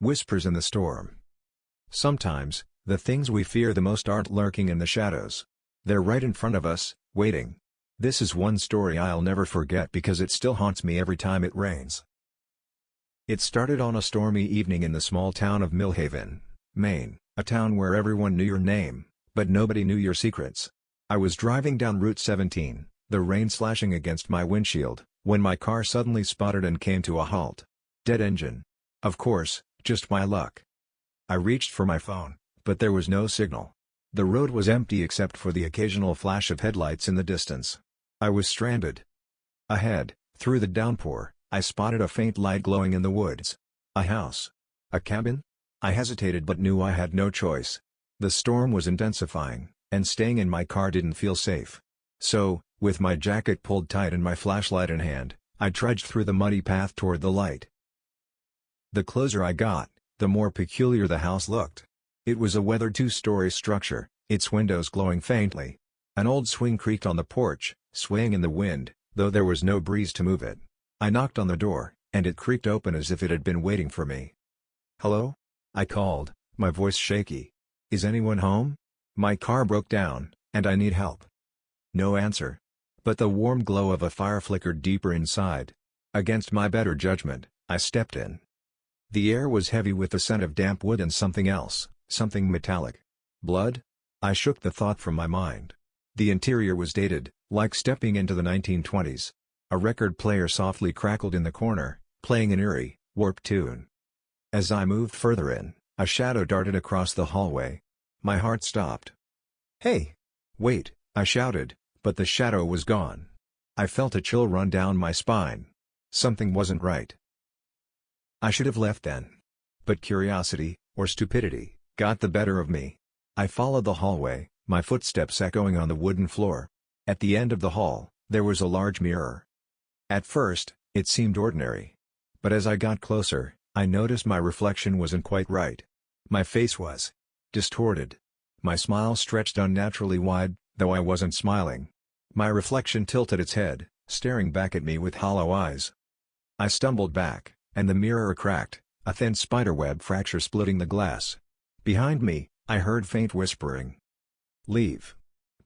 Whispers in the storm. Sometimes, the things we fear the most aren't lurking in the shadows. They're right in front of us, waiting. This is one story I'll never forget because it still haunts me every time it rains. It started on a stormy evening in the small town of Millhaven, Maine, a town where everyone knew your name, but nobody knew your secrets. I was driving down Route 17, the rain slashing against my windshield, when my car suddenly sputtered and came to a halt. Dead engine. Of course, just my luck. I reached for my phone, but there was no signal. The road was empty except for the occasional flash of headlights in the distance. I was stranded. Ahead, through the downpour, I spotted a faint light glowing in the woods. A house. A cabin? I hesitated but knew I had no choice. The storm was intensifying, and staying in my car didn't feel safe. So, with my jacket pulled tight and my flashlight in hand, I trudged through the muddy path toward the light. The closer I got, the more peculiar the house looked. It was a weathered two-story structure, its windows glowing faintly. An old swing creaked on the porch, swaying in the wind, though there was no breeze to move it. I knocked on the door, and it creaked open as if it had been waiting for me. "Hello?" I called, my voice shaky. "Is anyone home? My car broke down, and I need help." No answer. But the warm glow of a fire flickered deeper inside. Against my better judgment, I stepped in. The air was heavy with the scent of damp wood and something else, something metallic. Blood? I shook the thought from my mind. The interior was dated, like stepping into the 1920s. A record player softly crackled in the corner, playing an eerie, warped tune. As I moved further in, a shadow darted across the hallway. My heart stopped. "Hey! Wait!" I shouted, but the shadow was gone. I felt a chill run down my spine. Something wasn't right. I should have left then. But curiosity, or stupidity, got the better of me. I followed the hallway, my footsteps echoing on the wooden floor. At the end of the hall, there was a large mirror. At first, it seemed ordinary. But as I got closer, I noticed my reflection wasn't quite right. My face was distorted. My smile stretched unnaturally wide, though I wasn't smiling. My reflection tilted its head, staring back at me with hollow eyes. I stumbled back, and the mirror cracked, a thin spiderweb fracture splitting the glass. Behind me, I heard faint whispering. "Leave.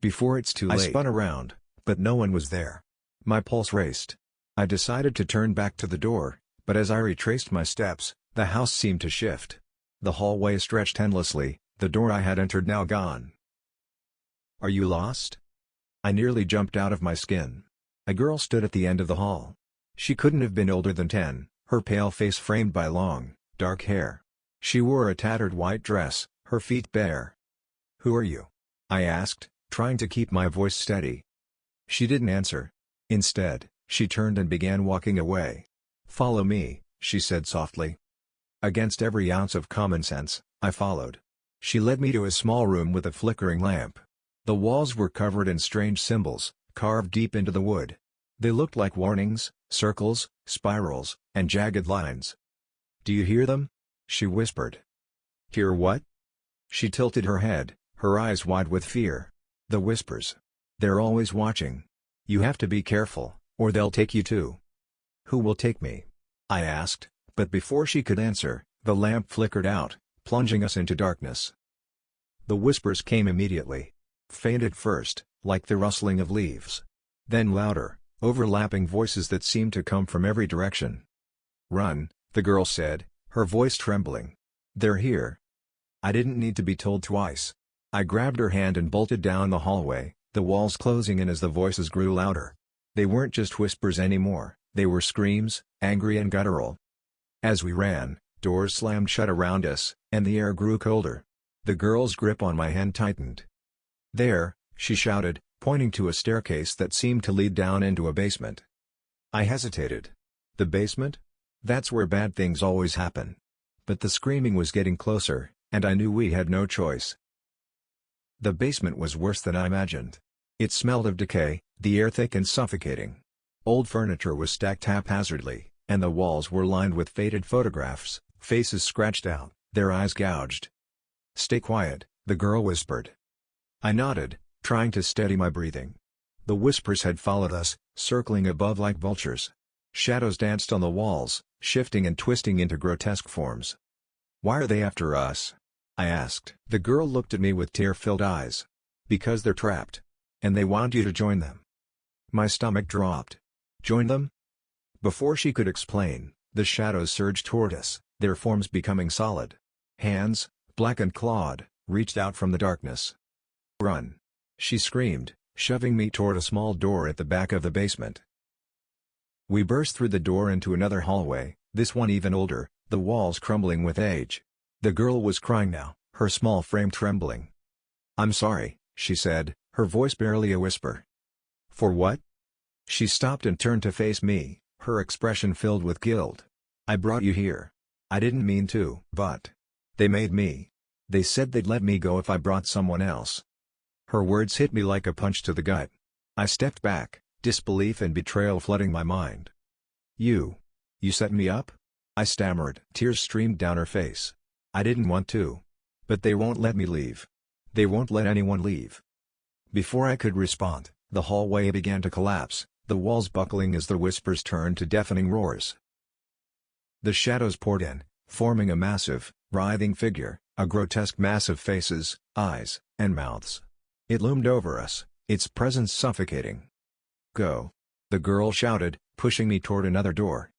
Before it's too late." I spun around, but no one was there. My pulse raced. I decided to turn back to the door, but as I retraced my steps, the house seemed to shift. The hallway stretched endlessly, the door I had entered now gone. "Are you lost?" I nearly jumped out of my skin. A girl stood at the end of the hall. She couldn't have been older than 10, her pale face framed by long, dark hair. She wore a tattered white dress, her feet bare. "Who are you?" I asked, trying to keep my voice steady. She didn't answer. Instead, she turned and began walking away. "Follow me," she said softly. Against every ounce of common sense, I followed. She led me to a small room with a flickering lamp. The walls were covered in strange symbols, carved deep into the wood. They looked like warnings, circles, spirals, and jagged lines. "Do you hear them?" she whispered. "Hear what?" She tilted her head, her eyes wide with fear. "The whispers. They're always watching. You have to be careful, or they'll take you too." "Who will take me?" I asked, but before she could answer, the lamp flickered out, plunging us into darkness. The whispers came immediately. Faint at first, like the rustling of leaves. Then louder, overlapping voices that seemed to come from every direction. "Run," the girl said, her voice trembling. "They're here." I didn't need to be told twice. I grabbed her hand and bolted down the hallway, the walls closing in as the voices grew louder. They weren't just whispers anymore, they were screams, angry and guttural. As we ran, doors slammed shut around us, and the air grew colder. The girl's grip on my hand tightened. "There," she shouted, pointing to a staircase that seemed to lead down into a basement. I hesitated. The basement? That's where bad things always happen. But the screaming was getting closer, and I knew we had no choice. The basement was worse than I imagined. It smelled of decay, the air thick and suffocating. Old furniture was stacked haphazardly, and the walls were lined with faded photographs, faces scratched out, their eyes gouged. "Stay quiet," the girl whispered. I nodded, trying to steady my breathing. The whispers had followed us, circling above like vultures. Shadows danced on the walls, shifting and twisting into grotesque forms. "Why are they after us?" I asked. The girl looked at me with tear-filled eyes. "Because they're trapped. And they want you to join them." My stomach dropped. Join them? Before she could explain, the shadows surged toward us, their forms becoming solid. Hands, black and clawed, reached out from the darkness. "Run!" she screamed, shoving me toward a small door at the back of the basement. We burst through the door into another hallway, this one even older, the walls crumbling with age. The girl was crying now, her small frame trembling. "I'm sorry," she said, her voice barely a whisper. "For what?" She stopped and turned to face me, her expression filled with guilt. "I brought you here. I didn't mean to, but they made me. They said they'd let me go if I brought someone else." Her words hit me like a punch to the gut. I stepped back, disbelief and betrayal flooding my mind. You set me up?" I stammered. Tears streamed down her face. "I didn't want to. But they won't let me leave. They won't let anyone leave." Before I could respond, the hallway began to collapse, the walls buckling as the whispers turned to deafening roars. The shadows poured in, forming a massive, writhing figure, a grotesque mass of faces, eyes, and mouths. It loomed over us, its presence suffocating. "Go!" the girl shouted, pushing me toward another door.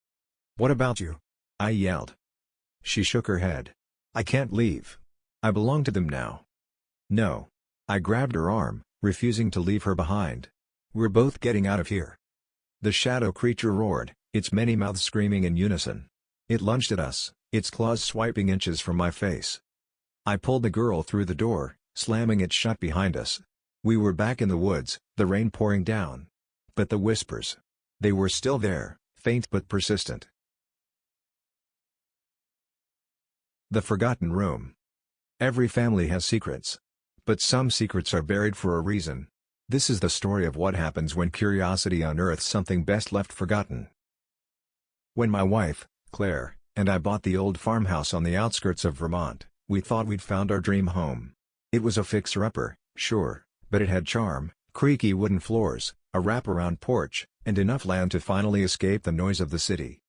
"What about you?" I yelled. She shook her head. "I can't leave. I belong to them now." "No." I grabbed her arm, refusing to leave her behind. "We're both getting out of here." The shadow creature roared, its many mouths screaming in unison. It lunged at us, its claws swiping inches from my face. I pulled the girl through the door, slamming it shut behind us. We were back in the woods, the rain pouring down. But the whispers. They were still there, faint but persistent. The Forgotten Room. Every family has secrets. But some secrets are buried for a reason. This is the story of what happens when curiosity unearths something best left forgotten. When my wife, Claire, and I bought the old farmhouse on the outskirts of Vermont, we thought we'd found our dream home. It was a fixer-upper, sure, but it had charm, creaky wooden floors, a wraparound porch, and enough land to finally escape the noise of the city.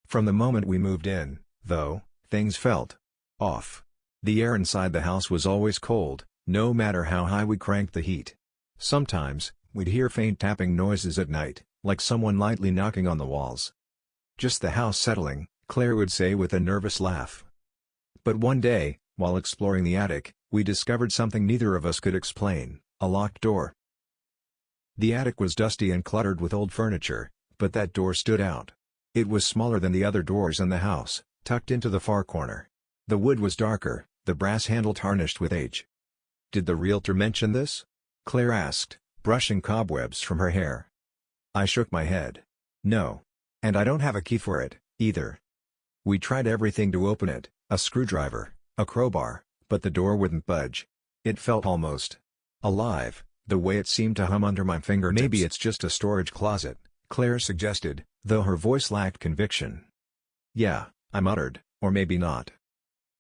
From the moment we moved in, though, things felt off. The air inside the house was always cold, no matter how high we cranked the heat. Sometimes, we'd hear faint tapping noises at night, like someone lightly knocking on the walls. "Just the house settling," Claire would say with a nervous laugh. But one day, while exploring the attic, we discovered something neither of us could explain: a locked door. The attic was dusty and cluttered with old furniture, but that door stood out. It was smaller than the other doors in the house, tucked into the far corner. The wood was darker, the brass handle tarnished with age. "Did the realtor mention this?" Claire asked, brushing cobwebs from her hair. I shook my head. "No. And I don't have a key for it, either." We tried everything to open it, a screwdriver, a crowbar, but the door wouldn't budge. It felt almost alive, the way it seemed to hum under my fingertips. "Maybe it's just a storage closet," Claire suggested, though her voice lacked conviction. "Yeah," I muttered, "or maybe not."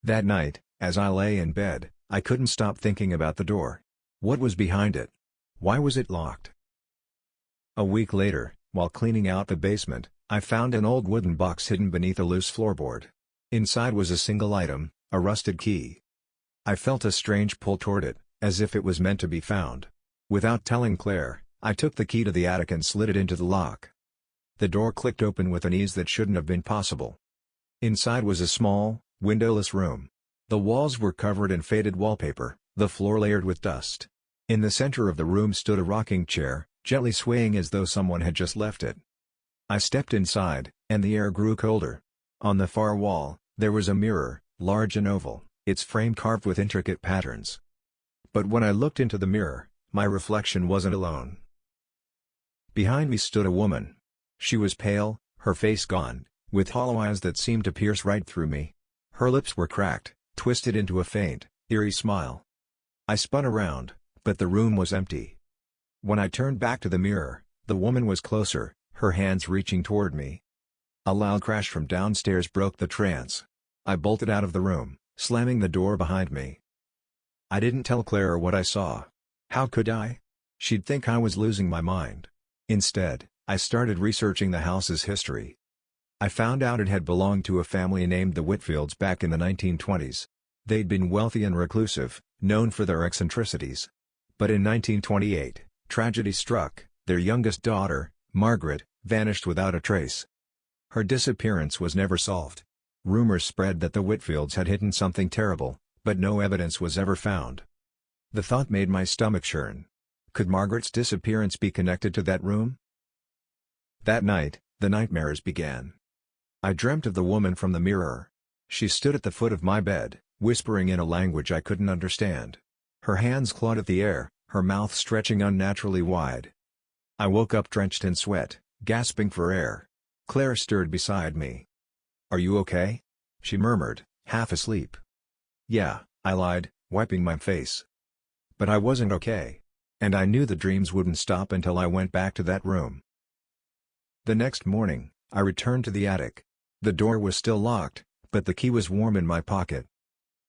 That night, as I lay in bed, I couldn't stop thinking about the door. What was behind it? Why was it locked? A week later, while cleaning out the basement, I found an old wooden box hidden beneath a loose floorboard. Inside was a single item, a rusted key. I felt a strange pull toward it, as if it was meant to be found. Without telling Claire, I took the key to the attic and slid it into the lock. The door clicked open with an ease that shouldn't have been possible. Inside was a small, windowless room. The walls were covered in faded wallpaper, the floor layered with dust. In the center of the room stood a rocking chair, gently swaying as though someone had just left it. I stepped inside, and the air grew colder. On the far wall, there was a mirror, large and oval, its frame carved with intricate patterns. But when I looked into the mirror, my reflection wasn't alone. Behind me stood a woman. She was pale, her face gone, with hollow eyes that seemed to pierce right through me. Her lips were cracked, twisted into a faint, eerie smile. I spun around, but the room was empty. When I turned back to the mirror, the woman was closer, her hands reaching toward me. A loud crash from downstairs broke the trance. I bolted out of the room, slamming the door behind me. I didn't tell Claire what I saw. How could I? She'd think I was losing my mind. Instead, I started researching the house's history. I found out it had belonged to a family named the Whitfields back in the 1920s. They'd been wealthy and reclusive, known for their eccentricities. But in 1928, tragedy struck. Their youngest daughter, Margaret, vanished without a trace. Her disappearance was never solved. Rumors spread that the Whitfields had hidden something terrible, but no evidence was ever found. The thought made my stomach churn. Could Margaret's disappearance be connected to that room? That night, the nightmares began. I dreamt of the woman from the mirror. She stood at the foot of my bed, whispering in a language I couldn't understand. Her hands clawed at the air, her mouth stretching unnaturally wide. I woke up drenched in sweat, gasping for air. Claire stirred beside me. "Are you okay?" she murmured, half asleep. "Yeah," I lied, wiping my face. But I wasn't okay. And I knew the dreams wouldn't stop until I went back to that room. The next morning, I returned to the attic. The door was still locked, but the key was warm in my pocket.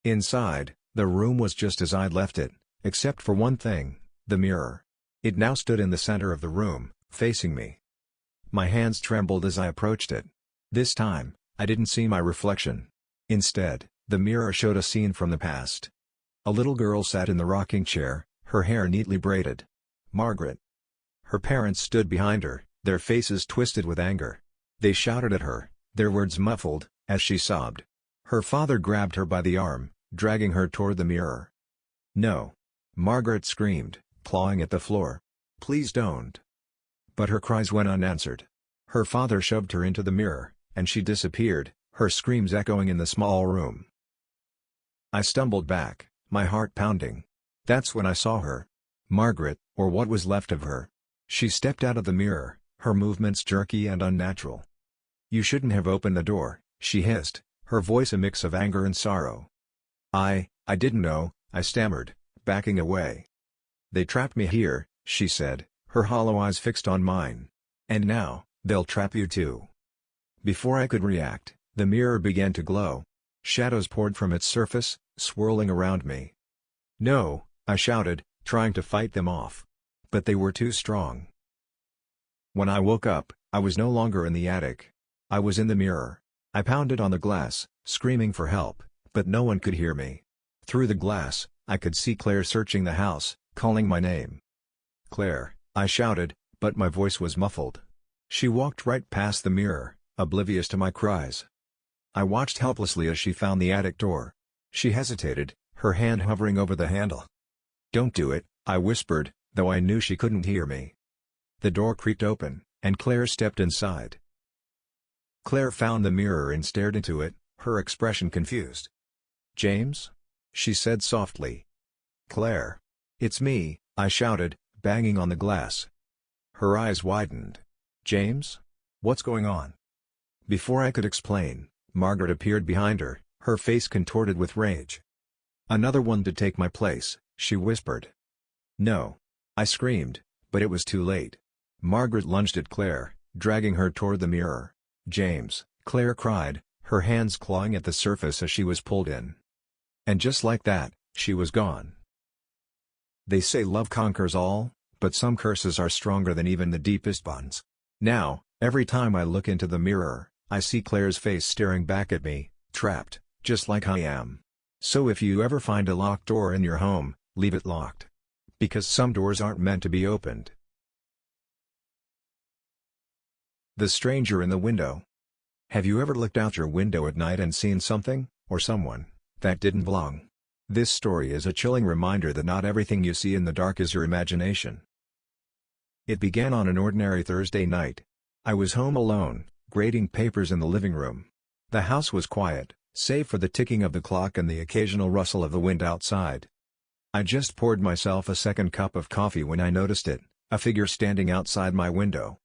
Inside, the room was just as I'd left it, except for one thing, the mirror. It now stood in the center of the room, facing me. My hands trembled as I approached it. This time, I didn't see my reflection. Instead, the mirror showed a scene from the past. A little girl sat in the rocking chair, her hair neatly braided. Margaret. Her parents stood behind her, their faces twisted with anger. They shouted at her, their words muffled, as she sobbed. Her father grabbed her by the arm, dragging her toward the mirror. "No!" Margaret screamed, clawing at the floor. "Please don't!" But her cries went unanswered. Her father shoved her into the mirror, and she disappeared, her screams echoing in the small room. I stumbled back, my heart pounding. That's when I saw her. Margaret, or what was left of her. She stepped out of the mirror, her movements jerky and unnatural. "You shouldn't have opened the door," she hissed, her voice a mix of anger and sorrow. I didn't know," I stammered, backing away. "They trapped me here," she said, her hollow eyes fixed on mine. "And now, they'll trap you too." Before I could react, the mirror began to glow. Shadows poured from its surface, swirling around me. "No," I shouted, trying to fight them off. But they were too strong. When I woke up, I was no longer in the attic. I was in the mirror. I pounded on the glass, screaming for help, but no one could hear me. Through the glass, I could see Claire searching the house, calling my name. "Claire," I shouted, but my voice was muffled. She walked right past the mirror, oblivious to my cries. I watched helplessly as she found the attic door. She hesitated, her hand hovering over the handle. "Don't do it," I whispered, though I knew she couldn't hear me. The door creaked open, and Claire stepped inside. Claire found the mirror and stared into it, her expression confused. "James?" she said softly. "Claire." "It's me," I shouted, banging on the glass. Her eyes widened. "James? What's going on?" Before I could explain, Margaret appeared behind her, her face contorted with rage. "Another one to take my place," she whispered. "No!" I screamed, but it was too late. Margaret lunged at Claire, dragging her toward the mirror. "James!" Claire cried, her hands clawing at the surface as she was pulled in. And just like that, she was gone. They say love conquers all, but some curses are stronger than even the deepest bonds. Now, every time I look into the mirror, I see Claire's face staring back at me, trapped, just like I am. So if you ever find a locked door in your home, leave it locked. Because some doors aren't meant to be opened. The stranger in the window. Have you ever looked out your window at night and seen something, or someone, that didn't belong? This story is a chilling reminder that not everything you see in the dark is your imagination. It began on an ordinary Thursday night. I was home alone, grading papers in the living room. The house was quiet, save for the ticking of the clock and the occasional rustle of the wind outside. I just poured myself a second cup of coffee when I noticed it, a figure standing outside my window.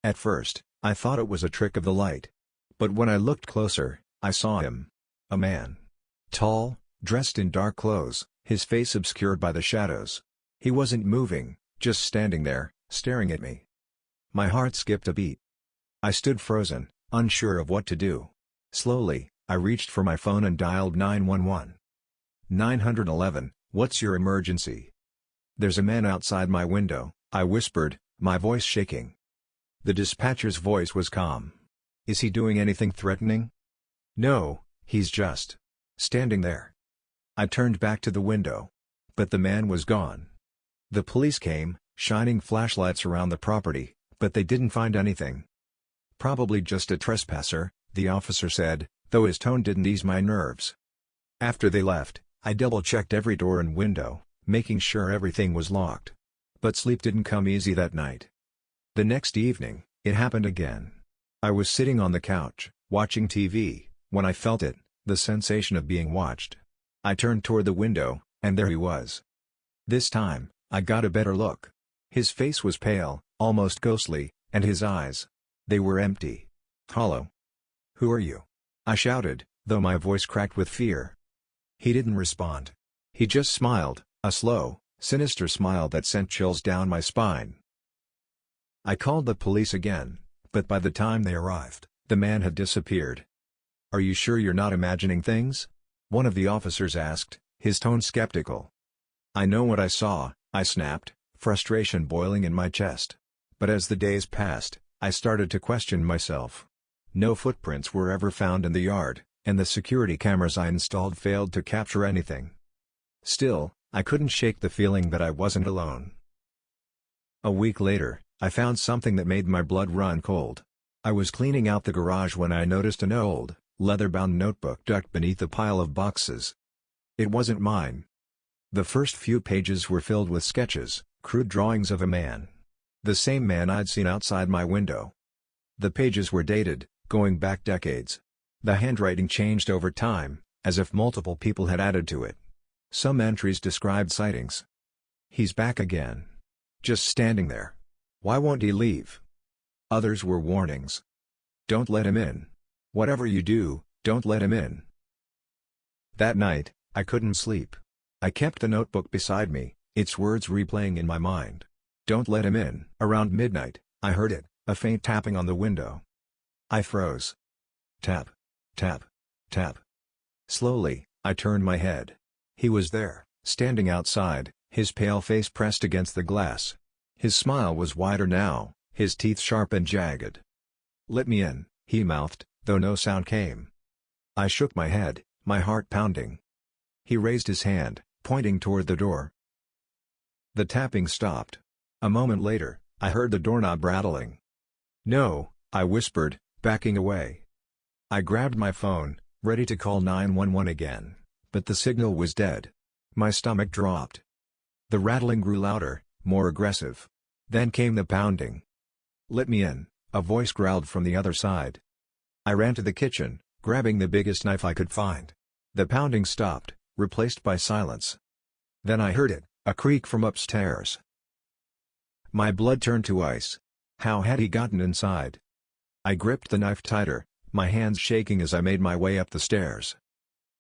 At first, I thought it was a trick of the light. But when I looked closer, I saw him. A man. Tall, dressed in dark clothes, his face obscured by the shadows. He wasn't moving, just standing there, staring at me. My heart skipped a beat. I stood frozen, unsure of what to do. Slowly, I reached for my phone and dialed 911. 911, what's your emergency? There's a man outside my window, I whispered, my voice shaking. The dispatcher's voice was calm. Is he doing anything threatening? No, he's just standing there. I turned back to the window. But the man was gone. The police came, shining flashlights around the property, but they didn't find anything. Probably just a trespasser, the officer said, though his tone didn't ease my nerves. After they left, I double-checked every door and window, making sure everything was locked. But sleep didn't come easy that night. The next evening, it happened again. I was sitting on the couch, watching TV, when I felt it, the sensation of being watched. I turned toward the window, and there he was. This time, I got a better look. His face was pale, almost ghostly, and his eyes, they were empty. Hollow. "Who are you?" I shouted, though my voice cracked with fear. He didn't respond. He just smiled, a slow, sinister smile that sent chills down my spine. I called the police again, but by the time they arrived, the man had disappeared. "Are you sure you're not imagining things?" one of the officers asked, his tone skeptical. "I know what I saw," I snapped, frustration boiling in my chest. But as the days passed, I started to question myself. No footprints were ever found in the yard, and the security cameras I installed failed to capture anything. Still, I couldn't shake the feeling that I wasn't alone. A week later, I found something that made my blood run cold. I was cleaning out the garage when I noticed an old, leather-bound notebook tucked beneath a pile of boxes. It wasn't mine. The first few pages were filled with sketches, crude drawings of a man. The same man I'd seen outside my window. The pages were dated, going back decades. The handwriting changed over time, as if multiple people had added to it. Some entries described sightings. "He's back again. Just standing there. Why won't he leave?" Others were warnings. "Don't let him in. Whatever you do, don't let him in." That night, I couldn't sleep. I kept the notebook beside me, its words replaying in my mind. "Don't let him in." Around midnight, I heard it, a faint tapping on the window. I froze. Tap. Tap. Tap. Slowly, I turned my head. He was there, standing outside, his pale face pressed against the glass. His smile was wider now, his teeth sharp and jagged. "Let me in," he mouthed, though no sound came. I shook my head, my heart pounding. He raised his hand, pointing toward the door. The tapping stopped. A moment later, I heard the doorknob rattling. "No," I whispered, backing away. I grabbed my phone, ready to call 911 again, but the signal was dead. My stomach dropped. The rattling grew louder, more aggressive. Then came the pounding. "Let me in," a voice growled from the other side. I ran to the kitchen, grabbing the biggest knife I could find. The pounding stopped, replaced by silence. Then I heard it, a creak from upstairs. My blood turned to ice. How had he gotten inside? I gripped the knife tighter, my hands shaking as I made my way up the stairs.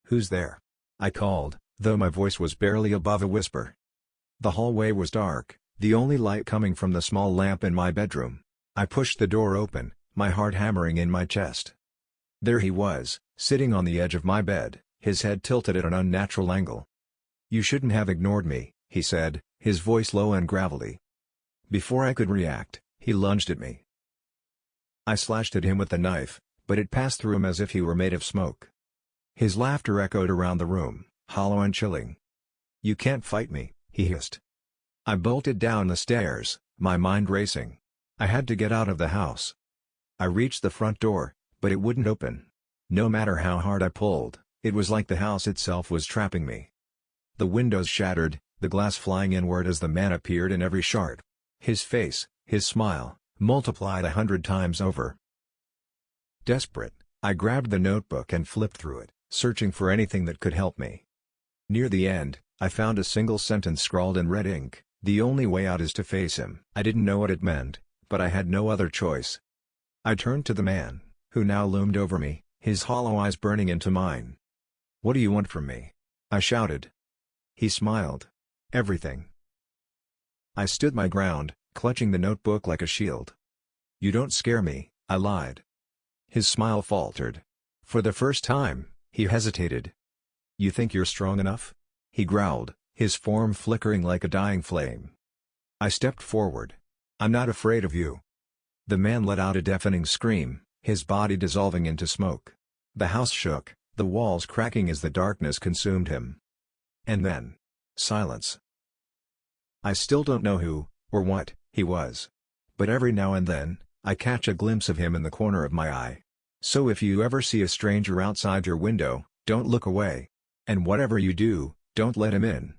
"Who's there?" I called, though my voice was barely above a whisper. The hallway was dark, the only light coming from the small lamp in my bedroom. I pushed the door open, my heart hammering in my chest. There he was, sitting on the edge of my bed, his head tilted at an unnatural angle. "You shouldn't have ignored me," he said, his voice low and gravelly. Before I could react, he lunged at me. I slashed at him with the knife, but it passed through him as if he were made of smoke. His laughter echoed around the room, hollow and chilling. "You can't fight me," he hissed. I bolted down the stairs, my mind racing. I had to get out of the house. I reached the front door, but it wouldn't open. No matter how hard I pulled, it was like the house itself was trapping me. The windows shattered, the glass flying inward as the man appeared in every shard. His face, his smile, multiplied 100 times over. Desperate, I grabbed the notebook and flipped through it, searching for anything that could help me. Near the end, I found a single sentence scrawled in red ink: "The only way out is to face him." I didn't know what it meant, but I had no other choice. I turned to the man, who now loomed over me, his hollow eyes burning into mine. "What do you want from me?" I shouted. He smiled. "Everything." I stood my ground, clutching the notebook like a shield. "You don't scare me," I lied. His smile faltered. For the first time, he hesitated. "You think you're strong enough?" he growled, his form flickering like a dying flame. I stepped forward. "I'm not afraid of you." The man let out a deafening scream, his body dissolving into smoke. The house shook, the walls cracking as the darkness consumed him. And then, silence. I still don't know who, or what, he was. But every now and then, I catch a glimpse of him in the corner of my eye. So if you ever see a stranger outside your window, don't look away. And whatever you do, don't let him in.